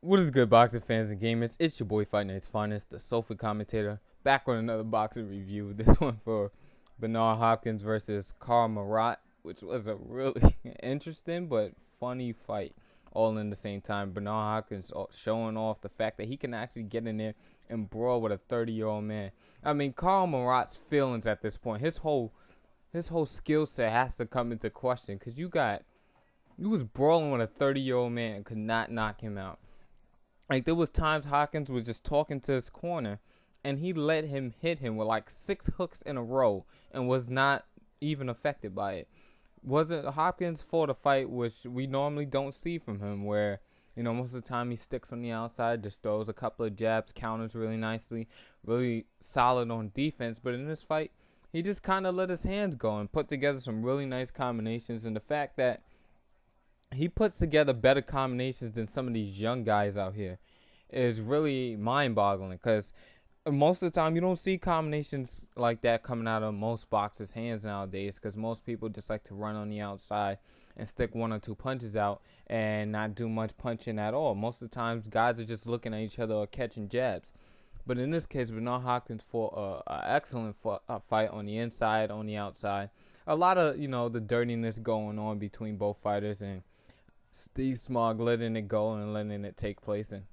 What is good, boxing fans and gamers? It's your boy Fight Night's Finest, the sofa commentator, back with another boxing review. This one for Bernard Hopkins versus Karo Murat, which was a really interesting but funny fight, all in the same time. Bernard Hopkins showing off the fact that he can actually get in there and brawl with a 30-year-old man. I mean, Karo Murat's feelings at this point, his whole skill set has to come into question because you was brawling with a 30-year-old man and could not knock him out. Like, there was times Hopkins was just talking to his corner, and he let him hit him with like 6 hooks in a row and was not even affected by it. Wasn't Hopkins fought a fight which we normally don't see from him, where most of the time he sticks on the outside, just throws a couple of jabs, counters really nicely, really solid on defense. But in this fight, he just kind of let his hands go and put together some really nice combinations. And the fact that he puts together better combinations than some of these young guys out here is really mind-boggling, because most of the time you don't see combinations like that coming out of most boxers' hands nowadays, because most people just like to run on the outside and stick one or two punches out and not do much punching at all. Most of the times guys are just looking at each other or catching jabs. But in this case, Bernard Hopkins fought an excellent fight on the inside, on the outside. A lot of, the dirtiness going on between both fighters, and Steve Smog letting it go and letting it take place. And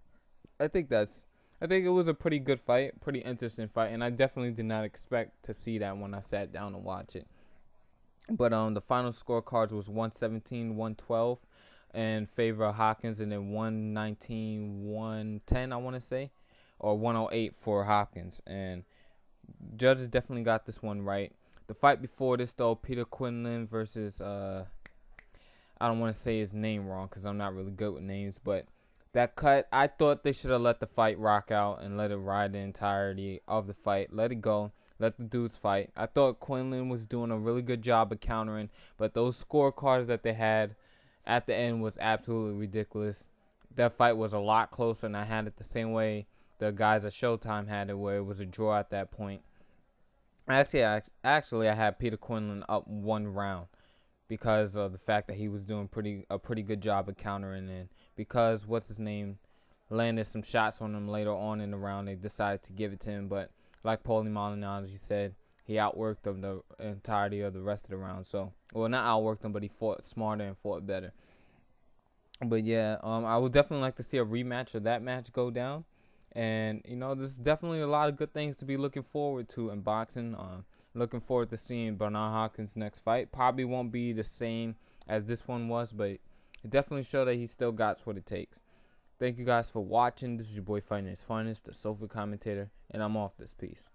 I think it was a pretty good fight, pretty interesting fight, and I definitely did not expect to see that when I sat down to watch it. But the final scorecards was 117-112 in favor of Hopkins, and then 119-110, I want to say, or 108 for Hopkins. And judges definitely got this one right. The fight before this, though, Peter Quinlan versus I don't want to say his name wrong because I'm not really good with names, but that cut, I thought they should have let the fight rock out and let it ride the entirety of the fight. Let it go. Let the dudes fight. I thought Quinlan was doing a really good job of countering, but those scorecards that they had at the end was absolutely ridiculous. That fight was a lot closer, and I had it the same way the guys at Showtime had it, where it was a draw at that point. Actually, I had Peter Quinlan up 1 round, because of the fact that he was doing a pretty good job of countering, and because what's his name landed some shots on him later on in the round, they decided to give it to him. But like Paulie Malignaggi said, he outworked him the entirety of the rest of the round. So, well, not outworked him, but he fought smarter and fought better. But yeah, I would definitely like to see a rematch of that match go down. And there's definitely a lot of good things to be looking forward to in boxing. Looking forward to seeing Bernard Hopkins' next fight. Probably won't be the same as this one was, but it definitely showed that he still got what it takes. Thank you guys for watching. This is your boy FightNightsFinest, the sofa commentator, and I'm off this piece.